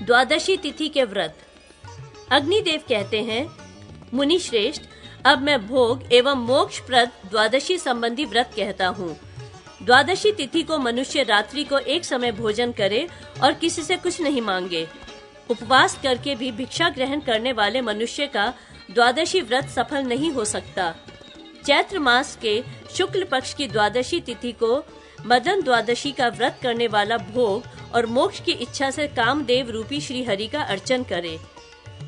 द्वादशी तिथि के व्रत। अग्निदेव कहते हैं, मुनि श्रेष्ठ, अब मैं भोग एवं मोक्षप्रद द्वादशी संबंधी व्रत कहता हूँ। द्वादशी तिथि को मनुष्य रात्रि को एक समय भोजन करे और किसी से कुछ नहीं मांगे। उपवास करके भी भिक्षा ग्रहण करने वाले मनुष्य का द्वादशी व्रत सफल नहीं हो सकता। चैत्र मास के शुक्ल पक्ष की द्वादशी तिथि को मदन द्वादशी का व्रत करने वाला भोग और मोक्ष की इच्छा से कामदेव रूपी श्री हरि का अर्चन करे।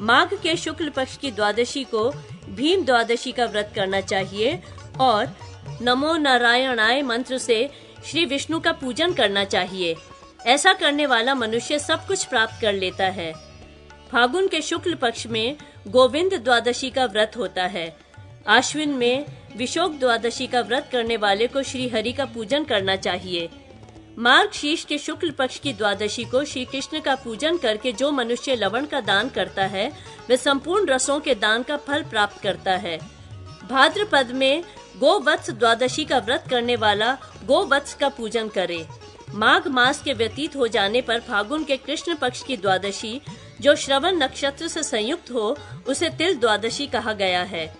माघ के शुक्ल पक्ष की द्वादशी को भीम द्वादशी का व्रत करना चाहिए और नमो नारायणाय मंत्र से श्री विष्णु का पूजन करना चाहिए। ऐसा करने वाला मनुष्य सब कुछ प्राप्त कर लेता है। फागुन के शुक्ल पक्ष में गोविंद द्वादशी का व्रत होता है। आश्विन में विशोक द्वादशी का व्रत करने वाले को श्री हरि का पूजन करना चाहिए। मार्गशीर्ष के शुक्ल पक्ष की द्वादशी को श्री कृष्ण का पूजन करके जो मनुष्य लवण का दान करता है वह संपूर्ण रसों के दान का फल प्राप्त करता है। भाद्रपद में गोवत्स द्वादशी का व्रत करने वाला गोवत्स का पूजन करे। माघ मास के व्यतीत हो जाने पर फागुन के कृष्ण पक्ष की द्वादशी जो श्रवण नक्षत्र से संयुक्त हो उसे तिल द्वादशी कहा गया है।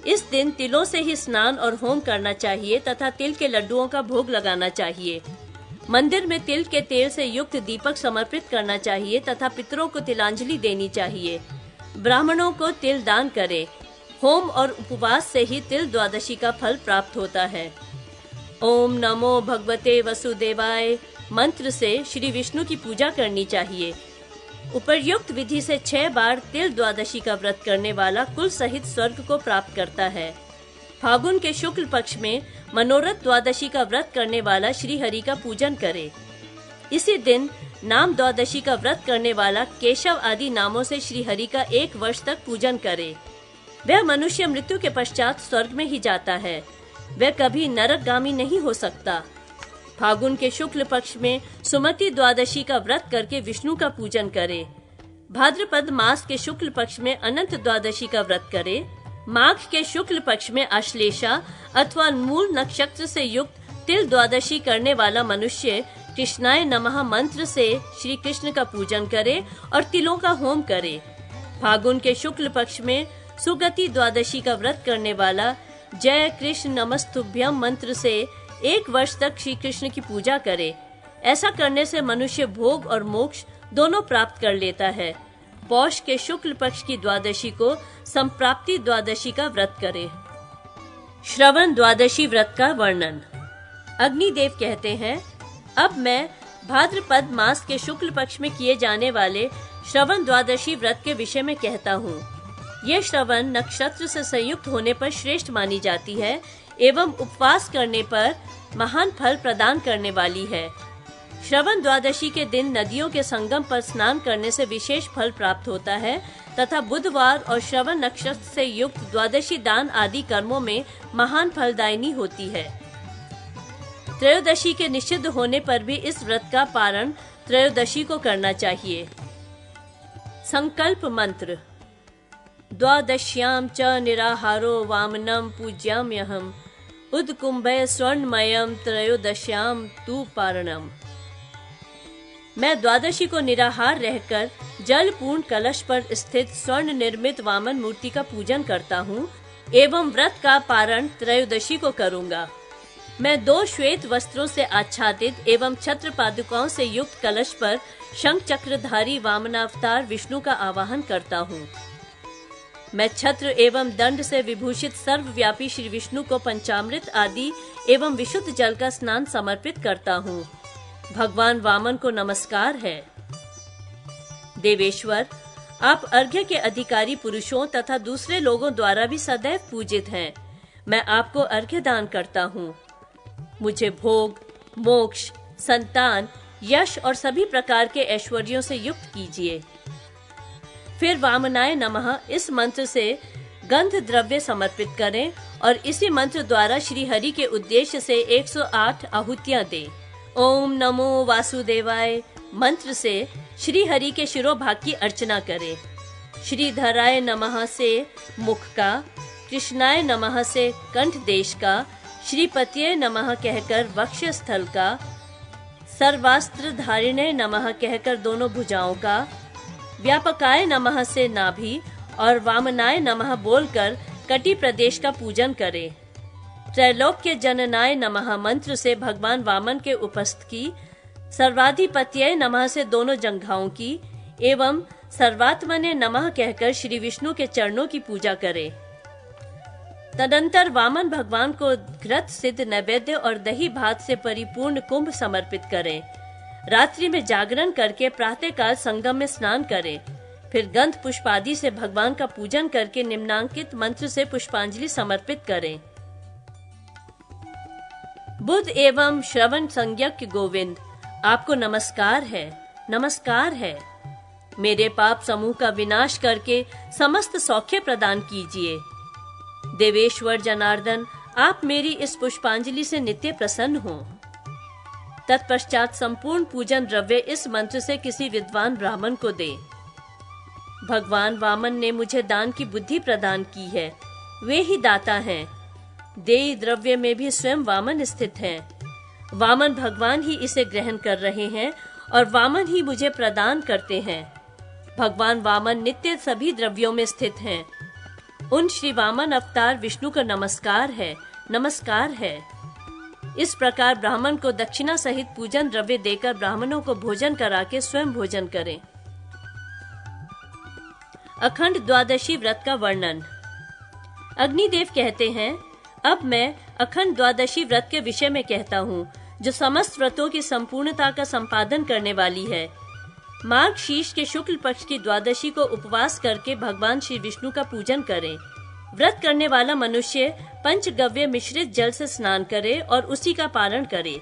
इस दिन तिलों से ही स्नान और होम करना चाहिए तथा तिल के लड्डुओं का भोग लगाना चाहिए। मंदिर में तिल के तेल से युक्त दीपक समर्पित करना चाहिए तथा पितरों को तिलांजलि देनी चाहिए। ब्राह्मणों को तिल दान करें। होम और उपवास से ही तिल द्वादशी का फल प्राप्त होता है। ओम नमो भगवते वसुदेवाय मंत्र से श्री विष्णु की पूजा करनी चाहिए। उपर्युक्त विधि से 6 बार तिल द्वादशी का व्रत करने वाला कुल सहित स्वर्ग को प्राप्त करता है। फागुन के शुक्ल पक्ष में मनोरथ द्वादशी का व्रत करने वाला श्री हरि का पूजन करे। इसी दिन नाम द्वादशी का व्रत करने वाला केशव आदि नामों से श्री हरि का 1 वर्ष तक पूजन करे। वह मनुष्य मृत्यु के पश्चात स्वर्ग में ही जाता है। वह कभी नरकगामी नहीं हो सकता। फागुन के शुक्ल पक्ष में सुमति द्वादशी का व्रत करके विष्णु का पूजन करे। भाद्रपद मास के शुक्ल पक्ष में अनंत द्वादशी का व्रत करे। माघ के शुक्ल पक्ष में आश्लेषा अथवा मूल नक्षत्र से युक्त तिल द्वादशी करने वाला मनुष्य कृष्णाय नमः मंत्र से श्री कृष्ण का पूजन करे और तिलों का होम करे। फागुन के शुक्ल पक्ष में सुगति द्वादशी का व्रत करने वाला जय कृष्ण नमस्तुभ्यम मंत्र से 1 वर्ष तक श्री कृष्ण की पूजा करे। ऐसा करने से मनुष्य भोग और मोक्ष दोनों प्राप्त कर लेता है। पौष के शुक्ल पक्ष की द्वादशी को संप्राप्ति द्वादशी का व्रत करे। श्रवण द्वादशी व्रत का वर्णन। अग्निदेव कहते हैं, अब मैं भाद्रपद मास के शुक्ल पक्ष में किए जाने वाले श्रवण द्वादशी व्रत के विषय में कहता हूँ। ये श्रवण नक्षत्र से संयुक्त होने पर श्रेष्ठ मानी जाती है एवं उपवास करने पर महान फल प्रदान करने वाली है। श्रवण द्वादशी के दिन नदियों के संगम पर स्नान करने से विशेष फल प्राप्त होता है तथा बुधवार और श्रवण नक्षत्र से युक्त द्वादशी दान आदि कर्मों में महान फलदायिनी होती है। त्रयोदशी के निषिद्ध होने पर भी इस व्रत का पारण त्रयोदशी को करना चाहिए। संकल्प मंत्र। द्वादश्याम च निराहारो वामनम पूज्याम्यहम् उदकुंभे स्वर्णमयम त्रयोदश्याम तु पारणम। मैं द्वादशी को निराहार रहकर जल पूर्ण कलश पर स्थित स्वर्ण निर्मित वामन मूर्ति का पूजन करता हूँ एवं व्रत का पारण त्रयोदशी को करूँगा। मैं 2 श्वेत वस्त्रों से आच्छादित एवं छत्र पादुकाओं से युक्त कलश पर शंख चक्रधारी वामनावतार विष्णु का आवाहन करता हूँ। मैं छत्र एवं दंड से विभूषित सर्वव्यापी श्री विष्णु को पंचामृत आदि एवं विशुद्ध जल का स्नान समर्पित करता हूँ। भगवान वामन को नमस्कार है। देवेश्वर, आप अर्घ्य के अधिकारी पुरुषों तथा दूसरे लोगों द्वारा भी सदैव पूजित हैं। मैं आपको अर्घ्य दान करता हूँ। मुझे भोग, मोक्ष, संतान, यश और सभी प्रकार के ऐश्वर्यों से युक्त कीजिए। फिर वामनाय नमः इस मंत्र से गंध द्रव्य समर्पित करें और इसी मंत्र द्वारा श्री हरि के उद्देश्य से 108 आहुतियां दें। ओम नमो वासुदेवाय मंत्र से श्री हरि के शिरोभाग की अर्चना करें। श्रीधराय नमः से मुख का, कृष्णाय नमः से कंठ देश का, श्रीपतिये नमः कहकर वक्षस्थल का, सर्वास्त्र धारिणे नमः कहकर दोनों भुजाओं का, व्यापकाय नमः से नाभि और वामनाय नमः बोलकर कटी प्रदेश का पूजन करें। त्रैलोक्य जननाय नमः मंत्र से भगवान वामन के उपस्थ की, सर्वाधिपत्यय नमः से दोनों जंघाओं की एवं सर्वात्मने नमः कहकर श्री विष्णु के चरणों की पूजा करें। तदंतर वामन भगवान को घृत सिद्ध नैवेद्य और दही भात से परिपूर्ण कुंभ समर्पित करें। रात्रि में जागरण करके प्रातःकाल संगम में स्नान करें। फिर गंध पुष्प आदि से भगवान का पूजन करके निम्नांकित मंत्र से पुष्पांजलि समर्पित करें। बुद्ध एवं श्रवण संज्ञक गोविंद, आपको नमस्कार है, नमस्कार है। मेरे पाप समूह का विनाश करके समस्त सौख्य प्रदान कीजिए। देवेश्वर जनार्दन, आप मेरी इस पुष्पांजलि से नित्य प्रसन्न हो। तत्पश्चात संपूर्ण पूजन द्रव्य इस मंत्र से किसी विद्वान ब्राह्मण को दे। भगवान वामन ने मुझे दान की बुद्धि प्रदान की है, वे ही दाता हैं। देय द्रव्य में भी स्वयं वामन स्थित हैं। वामन भगवान ही इसे ग्रहण कर रहे हैं और वामन ही मुझे प्रदान करते हैं। भगवान वामन नित्य सभी द्रव्यों में स्थित हैं। उन श्री वामन अवतार विष्णु का नमस्कार है, नमस्कार है। इस प्रकार ब्राह्मण को दक्षिणा सहित पूजन द्रव्य देकर ब्राह्मणों को भोजन करा के स्वयं भोजन करें। अखंड द्वादशी व्रत का वर्णन। अग्निदेव कहते हैं, अब मैं अखंड द्वादशी व्रत के विषय में कहता हूँ, जो समस्त व्रतों की संपूर्णता का संपादन करने वाली है। माघ शीर्ष के शुक्ल पक्ष की द्वादशी को उपवास करके भगवान श्री विष्णु का पूजन करें। व्रत करने वाला मनुष्य पंचगव्य मिश्रित जल से स्नान करे और उसी का पारण करे।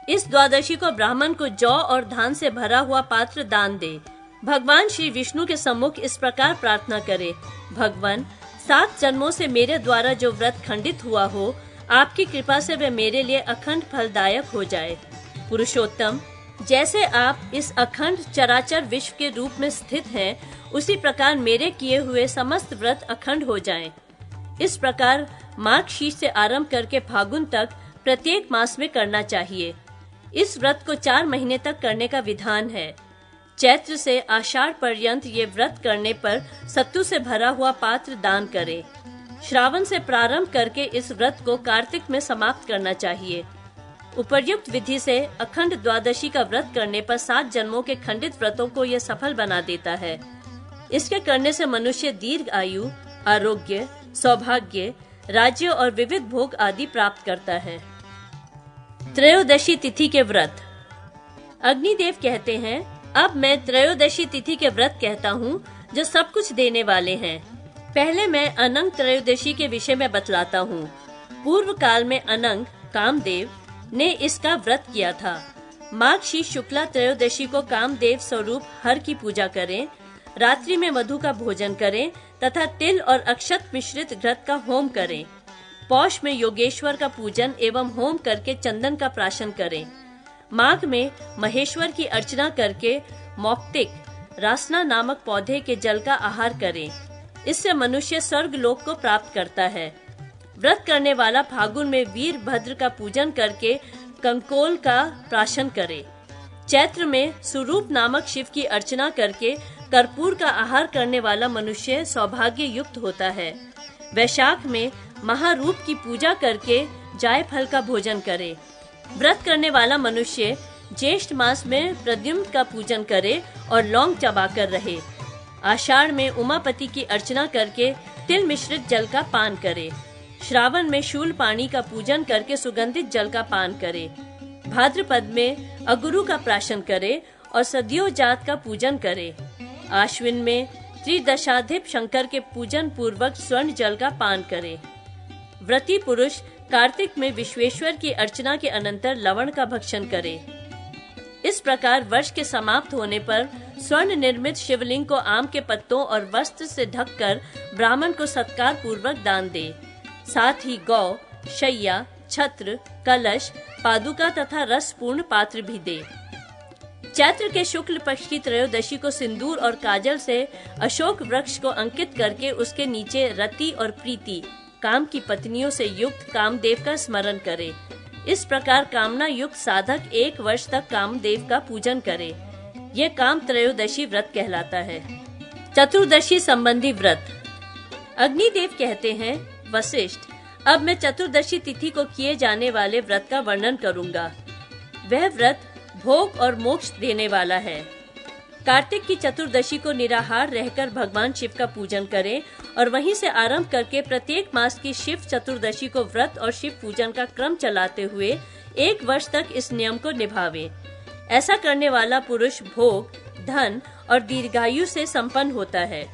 इस द्वादशी को ब्राह्मण को जौ और धान से भरा हुआ पात्र दान दे। भगवान श्री विष्णु के सम्मुख इस प्रकार प्रार्थना करे, भगवान, 7 जन्मों से मेरे द्वारा जो व्रत खंडित हुआ हो, आपकी कृपा से वह मेरे लिए अखंड फलदायक हो जाए। पुरुषोत्तम, जैसे आप इस अखंड चराचर विश्व के रूप में स्थित हैं, उसी प्रकार मेरे किए हुए समस्त व्रत अखंड हो जाएं। इस प्रकार माघ शीर्ष से आरंभ करके फागुन तक प्रत्येक मास में करना चाहिए। इस व्रत को 4 महीने तक करने का विधान है। चैत्र से आषाढ़ पर्यंत ये व्रत करने पर सत्तू से भरा हुआ पात्र दान करें। श्रावण से प्रारंभ करके इस व्रत को कार्तिक में समाप्त करना चाहिए। उपर्युक्त विधि से अखंड द्वादशी का व्रत करने पर 7 जन्मों के खंडित व्रतों को यह सफल बना देता है। इसके करने से मनुष्य दीर्घ आयु, आरोग्य, सौभाग्य, राज्य और विविध भोग आदि प्राप्त करता है। त्रयोदशी तिथि के व्रत। अग्निदेव कहते हैं, अब मैं त्रयोदशी तिथि के व्रत कहता हूँ, जो सब कुछ देने वाले हैं। पहले मैं अनंग त्रयोदशी के विषय में बतलाता हूँ। पूर्व काल में अनंग कामदेव ने इसका व्रत किया था। माघ शीर्ष शुक्ला त्रयोदशी को कामदेव स्वरूप हर की पूजा करें। रात्रि में मधु का भोजन करें तथा तिल और अक्षत मिश्रित घृत का होम करें। पौष में योगेश्वर का पूजन एवं होम करके चंदन का प्राशन करें। माघ में महेश्वर की अर्चना करके मौक्तिक रासना नामक पौधे के जल का आहार करें। इससे मनुष्य स्वर्ग लोक को प्राप्त करता है। व्रत करने वाला फागुन में वीरभद्र का पूजन करके कंकोल का प्राशन करे। चैत्र में स्वरूप नामक शिव की अर्चना करके कर्पूर का आहार करने वाला मनुष्य सौभाग्य युक्त होता है। वैशाख में महारूप की पूजा करके जायफल का भोजन करे। व्रत करने वाला मनुष्य ज्येष्ठ मास में प्रद्युम्न का पूजन करे और लौंग चबाकर रहे। आषाढ़ में उमापति की अर्चना करके तिल मिश्रित जल का पान करे। श्रावण में शूल पानी का पूजन करके सुगंधित जल का पान करे। भाद्रपद में अगुरु का प्राशन करे और सदियों जात का पूजन करे। आश्विन में त्रिदशाधिप शंकर के पूजन पूर्वक स्वर्ण जल का पान करे। व्रती पुरुष कार्तिक में विश्वेश्वर की अर्चना के अनंतर लवण का भक्षण करे। इस प्रकार वर्ष के समाप्त होने पर स्वर्ण निर्मित शिवलिंग को आम के पत्तों और वस्त्र से ढककर ब्राह्मण को सत्कार पूर्वक दान दे। साथ ही गौ, शैया, छत्र, कलश, पादुका तथा रसपूर्ण पात्र भी दे। चैत्र के शुक्ल पक्ष की त्रयोदशी को सिंदूर और काजल से अशोक वृक्ष को अंकित करके उसके नीचे रति और प्रीति काम की पत्नियों से युक्त कामदेव का स्मरण करे। इस प्रकार कामना युक्त साधक 1 वर्ष तक कामदेव का पूजन करे। ये काम त्रयोदशी व्रत कहलाता है। चतुर्दशी संबंधी व्रत। अग्निदेव कहते हैं, वशिष्ठ, अब मैं चतुर्दशी तिथि को किए जाने वाले व्रत का वर्णन करूंगा। वह व्रत भोग और मोक्ष देने वाला है। कार्तिक की चतुर्दशी को निराहार रहकर भगवान शिव का पूजन करें और वहीं से आरंभ करके प्रत्येक मास की शिव चतुर्दशी को व्रत और शिव पूजन का क्रम चलाते हुए 1 वर्ष तक इस नियम को निभावे। ऐसा करने वाला पुरुष भोग, धन और दीर्घायु से संपन्न होता है।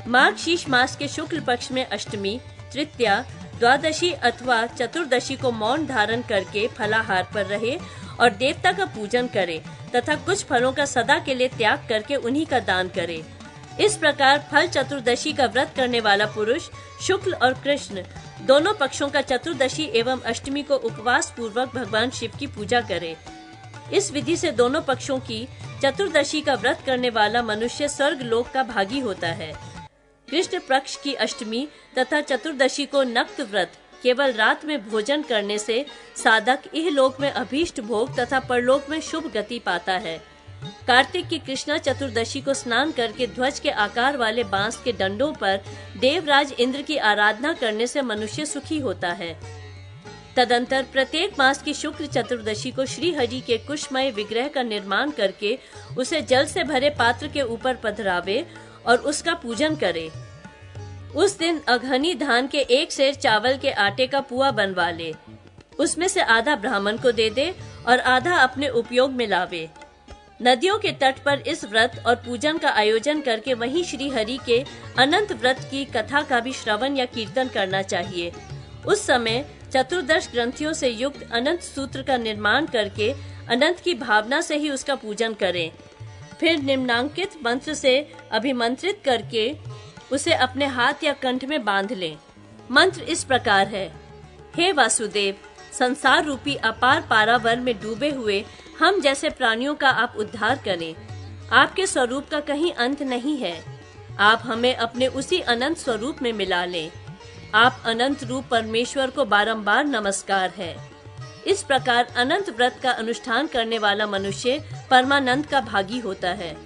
माघ शीश मास के शुक्ल पक्ष में अष्टमी, तृतीया, द्वादशी अथवा चतुर्दशी को मौन धारण करके फलाहार पर रहे और देवता का पूजन करे तथा कुछ फलों का सदा के लिए त्याग करके उन्हीं का दान करे। इस प्रकार फल चतुर्दशी का व्रत करने वाला पुरुष शुक्ल और कृष्ण दोनों पक्षों का चतुर्दशी एवं अष्टमी को उपवास पूर्वक भगवान शिव की पूजा करे। इस विधि से दोनों पक्षों की चतुर्दशी का व्रत करने वाला मनुष्य स्वर्ग लोक का भागी होता है। कृष्ण पक्ष की अष्टमी तथा चतुर्दशी को नक्त व्रत केवल रात में भोजन करने से साधक इहलोक में अभीष्ट भोग तथा परलोक में शुभ गति पाता है। कार्तिक की कृष्णा चतुर्दशी को स्नान करके ध्वज के आकार वाले बांस के डंडों पर देवराज इंद्र की आराधना करने से मनुष्य सुखी होता है। तदंतर प्रत्येक मास की शुक्ल चतुर्दशी को श्री हरि के कुशमय विग्रह का निर्माण करके उसे जल से भरे पात्र के ऊपर पधरावे और उसका पूजन करे। उस दिन अघनी धान के 1 सेर चावल के आटे का पुआ बनवा ले। उसमें से आधा ब्राह्मण को दे दे और आधा अपने उपयोग में लावे। नदियों के तट पर इस व्रत और पूजन का आयोजन करके वहीं श्री हरि के अनंत व्रत की कथा का भी श्रवण या कीर्तन करना चाहिए। उस समय चतुर्दश ग्रंथियों से युक्त अनंत सूत्र का निर्माण करके अनंत की भावना से ही उसका पूजन करें। फिर निम्नांकित मंत्र से अभिमंत्रित करके उसे अपने हाथ या कंठ में बांध लें। मंत्र इस प्रकार है, हे वासुदेव, संसार रूपी अपार पारावर में डूबे हुए हम जैसे प्राणियों का आप उद्धार करें। आपके स्वरूप का कहीं अंत नहीं है। आप हमें अपने उसी अनंत स्वरूप में मिला लें। आप अनंत रूप परमेश्वर को बारंबार नमस्कार है। इस प्रकार अनंत व्रत का अनुष्ठान करने वाला मनुष्य परमानंद का भागी होता है।